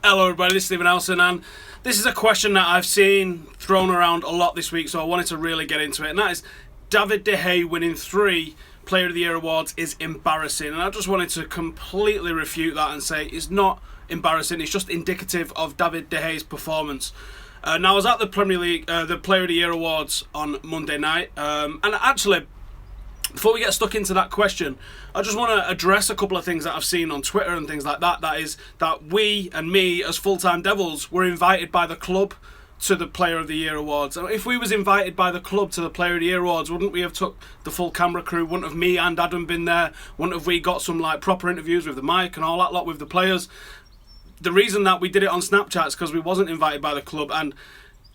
Hello everybody, this is Howson, and this is a question that I've seen thrown around a lot this week, so I wanted to really get into it, and that is, David De Gea winning 3 Player of the Year awards is embarrassing, and I just wanted to completely refute that and say it's not embarrassing, it's just indicative of David De Gea's performance. Now I was at the Premier League, the Player of the Year awards on Monday night, and actually, before we get stuck into that question, I just want to address a couple of things that I've seen on Twitter and things like that. That is that we and me as full-time Devils were invited by the club to the Player of the Year awards. If we was invited by the club to the Player of the Year awards, wouldn't we have took the full camera crew? Wouldn't have me and Adam been there? Wouldn't have we got some proper interviews with the mic and all that lot with the players? The reason that we did it on Snapchat is because we wasn't invited by the club, and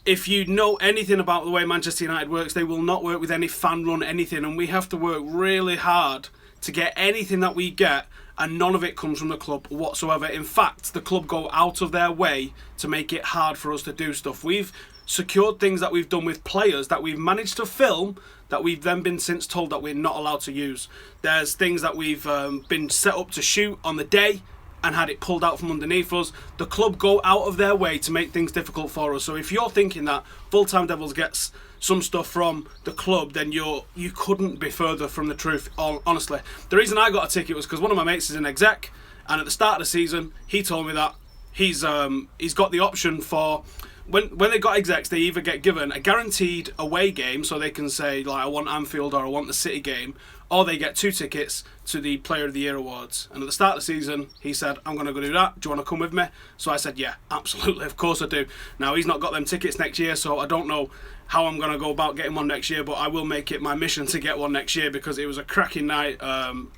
if you know anything about the way Manchester United works, they will not work with any fan-run anything, and we have to work really hard to get anything that we get, and none of it comes from the club whatsoever. In fact, the club go out of their way to make it hard for us to do stuff. We've secured things that we've done with players that we've managed to film that we've then been since told that we're not allowed to use. There's things that we've been set up to shoot on the day and had it pulled out from underneath us. The club go out of their way to make things difficult for us. So if you're thinking that Full-Time Devils gets some stuff from the club, then you couldn't be further from the truth, honestly. The reason I got a ticket was because one of my mates is an exec, and at the start of the season, he told me that he's got the option for, when they got execs, they either get given a guaranteed away game, so they can say, I want Anfield or I want the City game, or they get 2 tickets to the Player of the Year awards. And at the start of the season, he said, I'm going to go do that. Do you want to come with me? So I said, yeah, absolutely, of course I do. Now, he's not got them tickets next year, so I don't know how I'm going to go about getting one next year, but I will make it my mission to get one next year because it was a cracking night,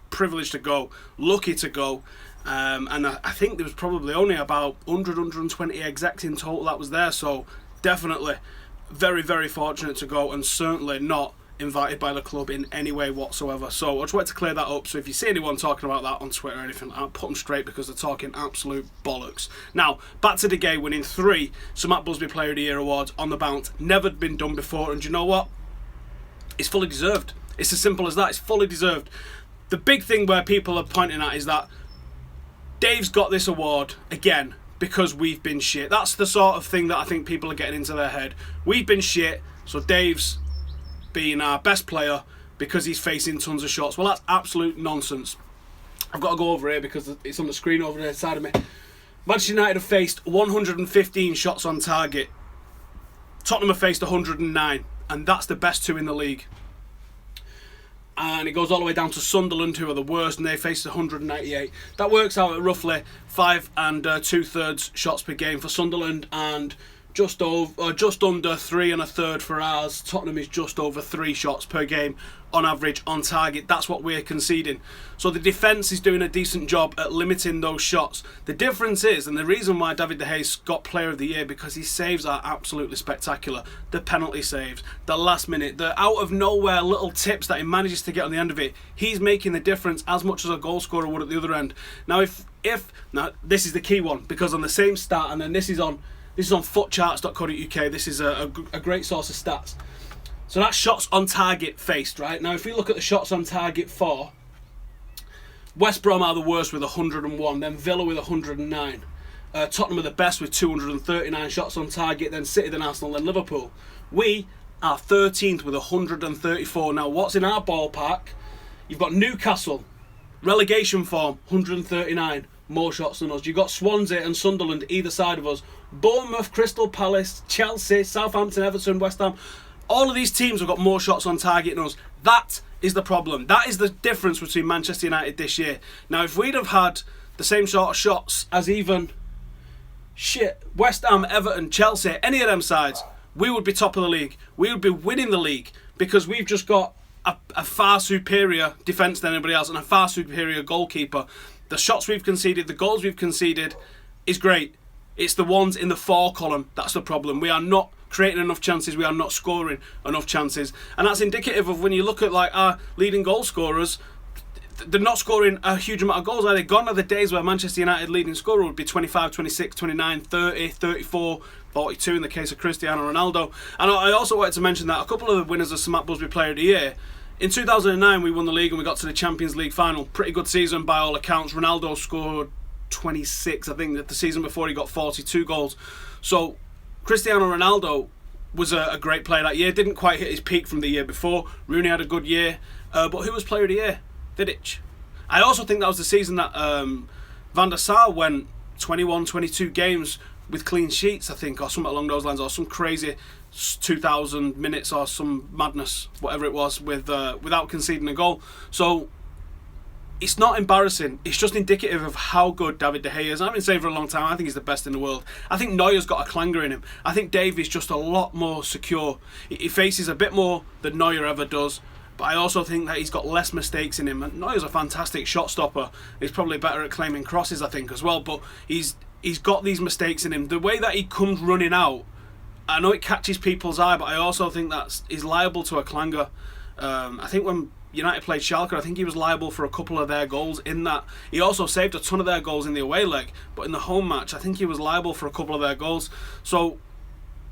privileged to go, lucky to go. And I think there was probably only about 120 execs in total that was there, so definitely very, very fortunate to go, and certainly not invited by the club in any way whatsoever. So I just wanted to clear that up. So if you see anyone talking about that on Twitter or anything, I'll put them straight because they're talking absolute bollocks. Now, back to De Gea winning 3 Sir Matt Busby Player of the Year awards on the bounce. Never been done before, and you know what? It's fully deserved. It's as simple as that. It's fully deserved. The big thing where people are pointing at is that Dave's got this award again because we've been shit. That's the sort of thing that I think people are getting into their head. We've been shit, so Dave's being our best player because he's facing tons of shots. Well, that's absolute nonsense. I've got to go over here because it's on the screen over there side of me. Manchester United have faced 115 shots on target. Tottenham have faced 109, and that's the best 2 in the league. And it goes all the way down to Sunderland, who are the worst, and they faced 198. That works out at roughly 5 2/3 shots per game for Sunderland, and just under 3 1/3 for ours. Tottenham is just over 3 shots per game on average on target. That's what we're conceding. So the defence is doing a decent job at limiting those shots. The difference is, and the reason why David De Gea's got Player of the Year, because his saves are absolutely spectacular. The penalty saves, the last minute, the out of nowhere little tips that he manages to get on the end of it. He's making the difference as much as a goal scorer would at the other end. Now now this is the key one, because on the same stat, and then this is on footcharts.co.uk. This is a great source of stats. So that's shots on target faced, right? Now, if we look at the shots on target for, West Brom are the worst with 101, then Villa with 109. Tottenham are the best with 239 shots on target, then City, then Arsenal, then Liverpool. We are 13th with 134. Now, what's in our ballpark? You've got Newcastle, relegation form, 139. More shots than us. You've got Swansea and Sunderland either side of us. Bournemouth, Crystal Palace, Chelsea, Southampton, Everton, West Ham. All of these teams have got more shots on target than us. That is the problem. That is the difference between Manchester United this year. Now, if we'd have had the same sort of shots as even West Ham, Everton, Chelsea, any of them sides, we would be top of the league. We would be winning the league because we've just got a far superior defence than anybody else and a far superior goalkeeper. The shots we've conceded, the goals we've conceded is great. It's the ones in the 4 column that's the problem. We are not creating enough chances, we are not scoring enough chances. And that's indicative of when you look at our leading goal scorers, they're not scoring a huge amount of goals. Are they? Gone are the days where Manchester United leading scorer would be 25, 26, 29, 30, 34, 42 in the case of Cristiano Ronaldo. And I also wanted to mention that a couple of the winners of Sir Matt Busby Player of the Year, in 2009 we won the league and we got to the Champions League final. Pretty good season by all accounts. Ronaldo scored 26. I think that the season before he got 42 goals. So Cristiano Ronaldo was a great player that year. Didn't quite hit his peak from the year before. Rooney had a good year. But who was player of the year? Vidic. I also think that was the season that Van der Sar went 21, 22 games with clean sheets, I think, or something along those lines, or some crazy 2,000 minutes or some madness, whatever it was, without conceding a goal. So it's not embarrassing. It's just indicative of how good David De Gea is. I've been saying for a long time, I think he's the best in the world. I think Neuer's got a clanger in him. I think Dave is just a lot more secure. He faces a bit more than Neuer ever does. But I also think that he's got less mistakes in him. And Neuer's a fantastic shot stopper. He's probably better at claiming crosses, I think, as well. But he's got these mistakes in him. The way that he comes running out, I know it catches people's eye, but I also think that he's liable to a clanger. I think when United played Schalke, I think he was liable for a couple of their goals in that. He also saved a ton of their goals in the away leg, but in the home match, I think he was liable for a couple of their goals. So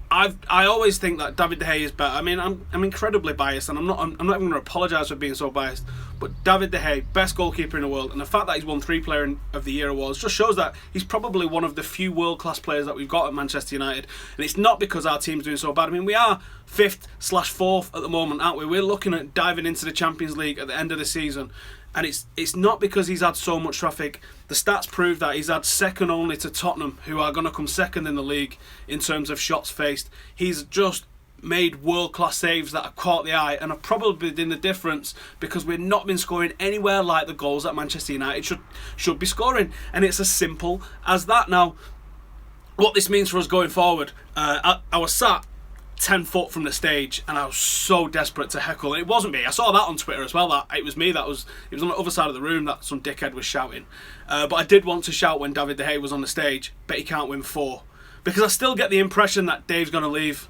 I always think that David De Gea is better. I mean, I'm incredibly biased, and I'm not even going to apologise for being so biased. But David De Gea, best goalkeeper in the world, and the fact that he's won 3 Player of the Year awards just shows that he's probably one of the few world-class players that we've got at Manchester United. And it's not because our team's doing so bad. I mean, we are 5th/4th at the moment, aren't we? We're looking at diving into the Champions League at the end of the season. And it's not because he's had so much traffic. The stats prove that he's had second only to Tottenham, who are going to come second in the league in terms of shots faced. He's just made world-class saves that have caught the eye and have probably been the difference, because we've not been scoring anywhere like the goals that Manchester United should be scoring. And it's as simple as that. Now, what this means for us going forward, I was sat 10 foot from the stage and I was so desperate to heckle. And it wasn't me. I saw that on Twitter as well, that it was me it was on the other side of the room that some dickhead was shouting. But I did want to shout when David De Gea was on the stage, bet he can't win 4. Because I still get the impression that Dave's going to leave.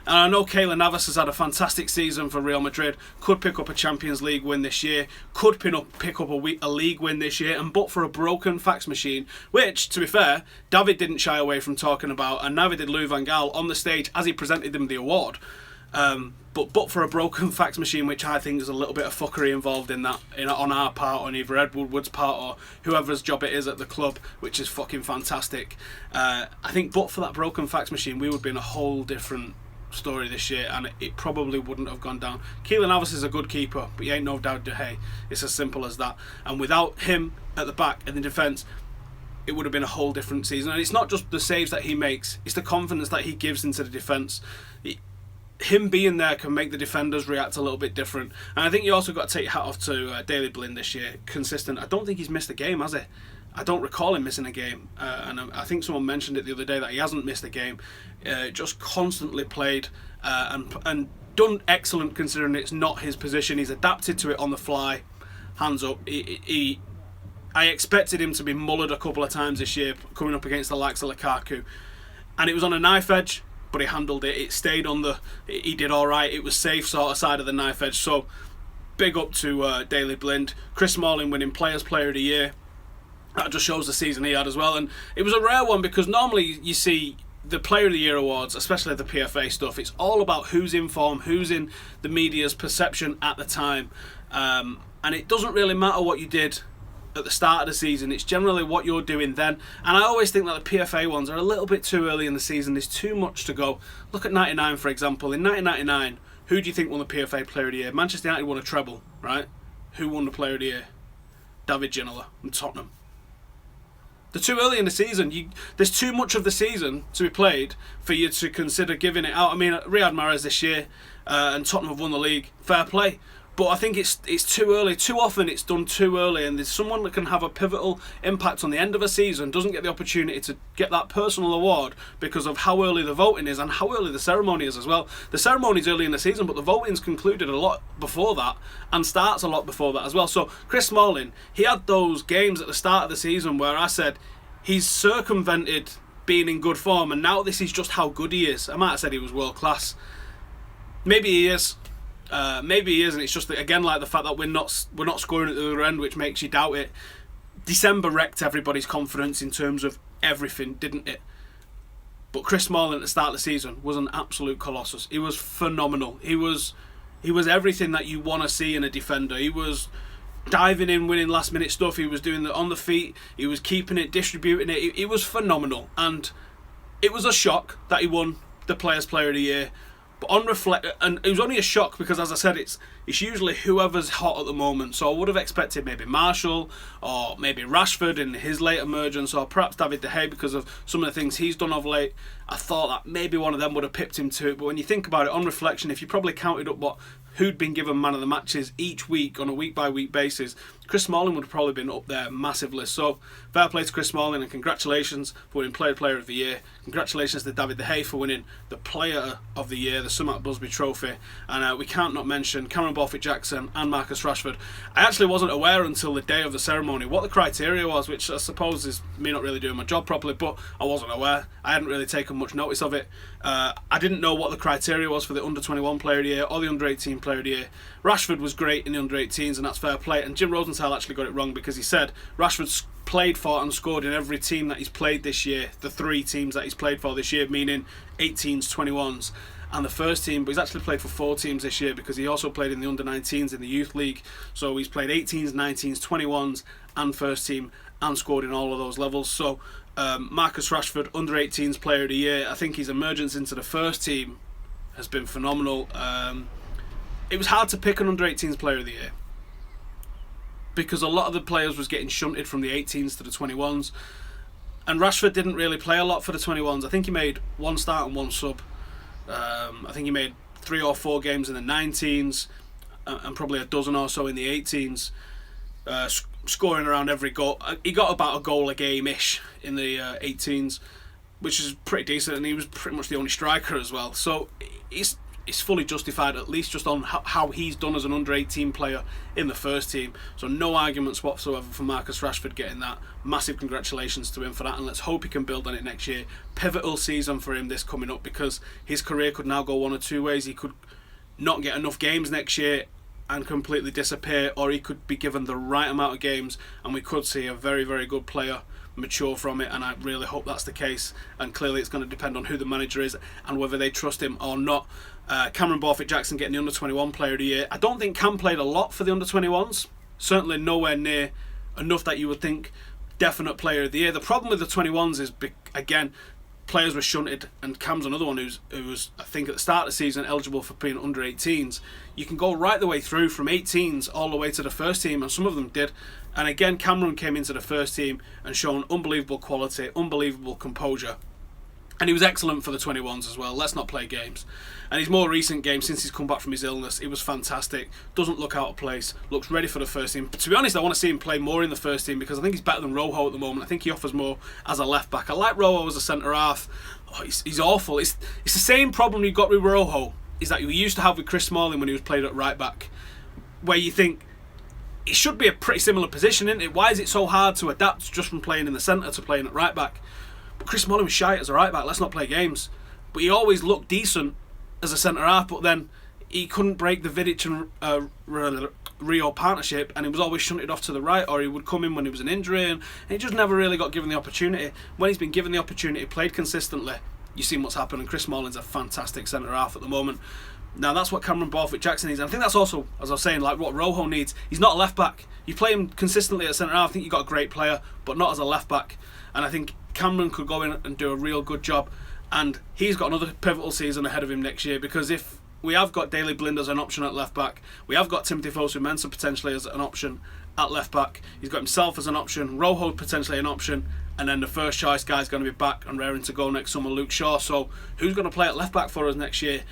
And I know Keylor Navas has had a fantastic season for Real Madrid, could pick up a Champions League win this year, could pick up a league win this year, and but for a broken fax machine, which, to be fair, David didn't shy away from talking about, and neither did Louis van Gaal on the stage as he presented them the award. But for a broken fax machine, which I think is a little bit of fuckery involved in that, on our part, on either Ed Woodward's part or whoever's job it is at the club, which is fucking fantastic. I think but for that broken fax machine, we would be in a whole different story this year, and it probably wouldn't have gone down. Keylor Navas is a good keeper, but he ain't no David De Gea. It's as simple as that. And without him at the back in the defence, it would have been a whole different season. And it's not just the saves that he makes, it's the confidence that he gives into the defence. Him being there can make the defenders react a little bit different. And I think you also got to take your hat off to Daley Blind this year. Consistent. I don't think he's missed a game, has he? I don't recall him missing a game, and I think someone mentioned it the other day that he hasn't missed a game. Just constantly played and done excellent, considering it's not his position. He's adapted to it on the fly. Hands up. I expected him to be mullered a couple of times this year, coming up against the likes of Lukaku, and it was on a knife edge, but he handled it. It stayed on he did all right. It was safe sort of side of the knife edge. So big up to Daley Blind. Chris Smalling winning Player of the Year. That just shows the season he had as well. And it was a rare one, because normally you see the Player of the Year awards, especially the PFA stuff, it's all about who's in form, who's in the media's perception at the time. And it doesn't really matter what you did at the start of the season, it's generally what you're doing then. And I always think that the PFA ones are a little bit too early in the season. There's too much to go. Look at 99, for example. In 1999, who do you think won the PFA Player of the Year? Manchester United won a treble, right? Who won the Player of the Year? David Ginola from Tottenham. They're too early in the season. There's too much of the season to be played for you to consider giving it out. I mean, Riyad Mahrez this year, and Tottenham have won the league. Fair play. But I think it's too early. Too often it's done too early, and there's someone that can have a pivotal impact on the end of a season, doesn't get the opportunity to get that personal award because of how early the voting is and how early the ceremony is as well. The ceremony's early in the season, but the voting's concluded a lot before that and starts a lot before that as well. So Chris Smalling, he had those games at the start of the season where I said he's circumvented being in good form, and now this is just how good he is. I might have said he was world class. Maybe he is. Maybe he is, and it's just again like the fact that we're not scoring at the other end, which makes you doubt it. December wrecked everybody's confidence in terms of everything, didn't it? But Chris Smalling at the start of the season was an absolute colossus. He was phenomenal. He was everything that you want to see in a defender. He was diving in, winning last minute stuff. He was doing it on the feet. He was keeping it, distributing it. It was phenomenal, and it was a shock that he won the Players' Player of the Year. But on reflect, and it was only a shock because, as I said, it's usually whoever's hot at the moment. So I would have expected maybe Marshall or maybe Rashford in his late emergence, or perhaps David De Gea because of some of the things he's done of late. I thought that maybe one of them would have pipped him to it. But when you think about it, on reflection, if you probably counted up who'd been given man of the matches each week on a week-by-week basis, Chris Smalling would have probably been up there massively. So fair play to Chris Smalling, and congratulations for winning Player of the Year. Congratulations to David De Gea for winning the Player of the Year, the Sumat Busby Trophy. And we can't not mention Cameron Borthwick-Jackson and Marcus Rashford. I actually wasn't aware until the day of the ceremony what the criteria was, which I suppose is me not really doing my job properly, but I wasn't aware. I hadn't really taken much notice of it. I didn't know what the criteria was for the Under-21 Player of the Year or the Under-18 Player of the Year. Rashford was great in the Under-18s, and that's fair play. And Jim Rosenthal actually got it wrong because he said Rashford's played for and scored in every team that he's played this year, the 3 teams that he's played for this year, meaning 18s, 21s, and the first team. But he's actually played for 4 teams this year because he also played in the Under-19s in the Youth League. So he's played 18s, 19s, 21s, and first team, and scored in all of those levels. So Marcus Rashford, Under-18s Player of the Year. I think his emergence into the first team has been phenomenal. It was hard to pick an Under-18s Player of the Year because a lot of the players was getting shunted from the 18s to the 21s, and Rashford didn't really play a lot for the 21s. I think he made 1 start and 1 sub. I think he made 3 or 4 games in the 19s and probably a dozen or so in the 18s, scoring around every goal. He got about a goal a game-ish in the 18s, which is pretty decent, and he was pretty much the only striker as well. So it's fully justified, at least just on how he's done as an under-18 player in the first team. So no arguments whatsoever for Marcus Rashford getting that. Massive congratulations to him for that, and let's hope he can build on it next year. Pivotal season for him this coming up, because his career could now go one or two ways. He could not get enough games next year and completely disappear, or he could be given the right amount of games and we could see a very, very good player mature from it, and I really hope that's the case. And clearly it's going to depend on who the manager is and whether they trust him or not. Cameron Borthwick-Jackson getting the Under-21 Player of the Year. I don't think Cam played a lot for the Under-21s. Certainly nowhere near enough that you would think definite Player of the Year. The problem with the 21s is, again, players were shunted, and Cam's another one who was, I think, at the start of the season eligible for being Under-18s. You can go right the way through from 18s all the way to the first team, and some of them did. And again, Cameron came into the first team and shown unbelievable quality, unbelievable composure. And he was excellent for the 21s as well. Let's not play games. And his more recent game, since he's come back from his illness, it was fantastic. Doesn't look out of place. Looks ready for the first team. But to be honest, I want to see him play more in the first team because I think he's better than Rojo at the moment. I think he offers more as a left back. I like Rojo as a centre half. Oh, he's awful. It's the same problem you got with Rojo, is that you used to have with Chris Smalling when he was played at right back, where you think it should be a pretty similar position, isn't it? Why is it so hard to adapt just from playing in the centre to playing at right back? But Chris Smalling was shite as a right back. Let's not play games. But he always looked decent as a centre half, but then he couldn't break the Vidic and Rio partnership, and he was always shunted off to the right, or he would come in when he was an injury, and he just never really got given the opportunity. When he's been given the opportunity, played consistently, you've seen what's happened, and Chris Smalling's a fantastic centre half at the moment. Now that's what Cameron Borthwick-Jackson needs, and I think that's also, as I was saying, like what Rojo needs. He's not a left back. You play him consistently at centre half, I think you've got a great player, but not as a left back. And I think Cameron could go in and do a real good job, and he's got another pivotal season ahead of him next year, because if we have got Daley Blind as an option at left back, we have got Timothy Fosu-Mensah potentially as an option at left back, he's got himself as an option, Rojo potentially an option, and then the first choice guy's going to be back and raring to go next summer, Luke Shaw. So who's going to play at left back for us next year?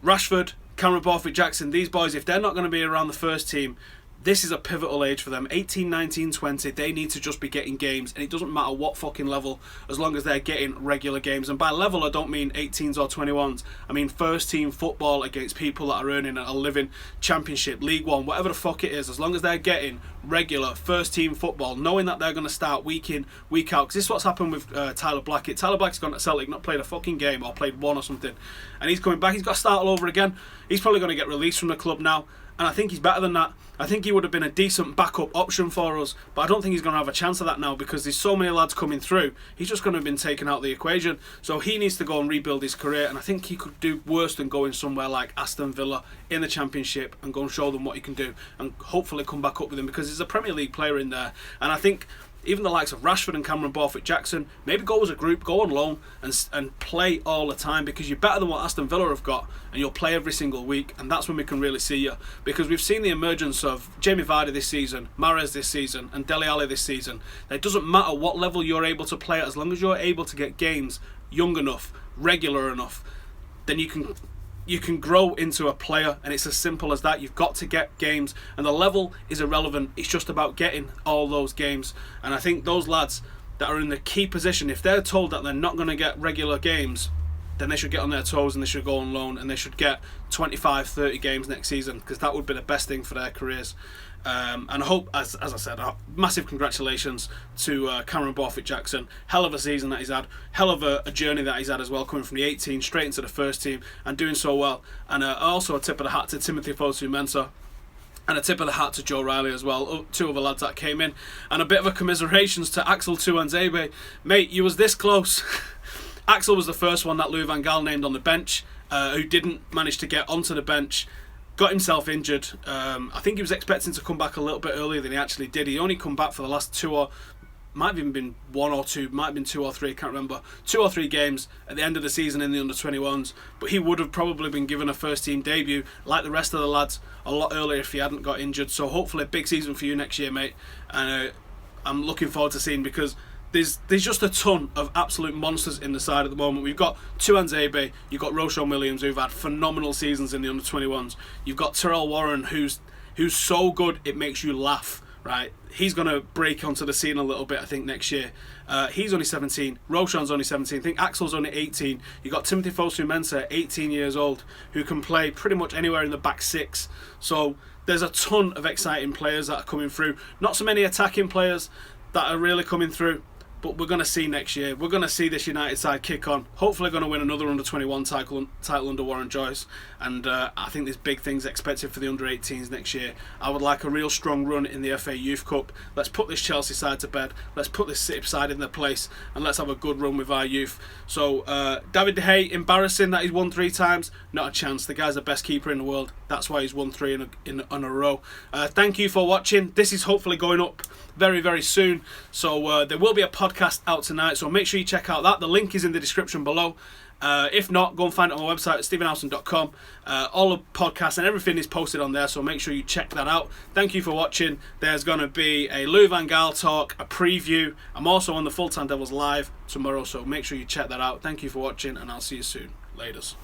Rashford, Cameron Borthwick-Jackson, these boys, if they're not going to be around the first team, this is a pivotal age for them. 18, 19, 20, they need to just be getting games, and it doesn't matter what fucking level, as long as they're getting regular games. And by level, I don't mean 18s or 21s. I mean first team football against people that are earning a living, Championship, League One, whatever the fuck it is, as long as they're getting regular first team football, knowing that they're going to start week in, week out. Because this is what's happened with Tyler Blackett. Tyler Blackett's gone to Celtic, not played a fucking game, or played one or something, and he's coming back. He's got to start all over again. He's probably going to get released from the club now, and I think he's better than that. I think he would have been a decent backup option for us, but I don't think he's going to have a chance of that now because there's so many lads coming through. He's just going to have been taken out of the equation. So he needs to go and rebuild his career, and I think he could do worse than going somewhere like Aston Villa in the Championship and go and show them what he can do and hopefully come back up with him because he's a Premier League player in there. And I think even the likes of Rashford and Cameron Borthwick-Jackson, maybe go as a group, go on loan and play all the time because you're better than what Aston Villa have got and you'll play every single week, and that's when we can really see you. Because we've seen the emergence of Jamie Vardy this season, Mahrez this season and Dele Alli this season. It doesn't matter what level you're able to play at, as long as you're able to get games young enough, regular enough, then you can grow into a player, and it's as simple as that. You've got to get games, and the level is irrelevant. It's just about getting all those games. And I think those lads that are in the key position, if they're told that they're not going to get regular games, then they should get on their toes and they should go on loan and they should get 25, 30 games next season, because that would be the best thing for their careers. And I hope, as I said, massive congratulations to Cameron Borthwick-Jackson. Hell of a season that he's had. Hell of a journey that he's had as well, coming from the 18 straight into the first team and doing so well. And also a tip of the hat to Timothy Fosu-Mensah. And a tip of the hat to Joe Riley as well, two other lads that came in. And a bit of a commiserations to Axel Tuanzebe. Mate, you was this close. Axel was the first one that Louis van Gaal named on the bench, who didn't manage to get onto the bench. Got himself injured. I think he was expecting to come back a little bit earlier than he actually did. He only come back for the last might have even been 1 or 2, might have been 2 or 3, I can't remember. 2 or 3 games at the end of the season in the under-21s. But he would have probably been given a first-team debut, like the rest of the lads, a lot earlier if he hadn't got injured. So hopefully a big season for you next year, mate. And I'm looking forward to seeing, because there's just a ton of absolute monsters in the side at the moment. We've got Tuanzebe, you've got Roshan Williams, who've had phenomenal seasons in the under-21s. You've got Terrell Warren, who's so good it makes you laugh, right? He's going to break onto the scene a little bit, I think, next year. He's only 17. Roshan's only 17. I think Axel's only 18. You've got Timothy Fosu-Mensah, 18 years old, who can play pretty much anywhere in the back six. So there's a ton of exciting players that are coming through. Not so many attacking players that are really coming through. But we're going to see next year. We're going to see this United side kick on. Hopefully going to win another under-21 title under Warren Joyce. And I think there's big things expected for the under-18s next year. I would like a real strong run in the FA Youth Cup. Let's put this Chelsea side to bed. Let's put this City side in their place. And let's have a good run with our youth. So, David De Gea, embarrassing that he's won 3 times. Not a chance. The guy's the best keeper in the world. That's why he's won 3 in a row. Thank you for watching. This is hopefully going up very, very soon. So there will be a podcast out tonight, so make sure you check out that. The link is in the description below. If not, go and find it on my website at stephenhowson.com. All the podcasts and everything is posted on there, so make sure you check that out. Thank you for watching. There's going to be a Louis van Gaal talk, a preview. I'm also on the Full Time Devils live tomorrow, so make sure you check that out. Thank you for watching, and I'll see you soon. Laters.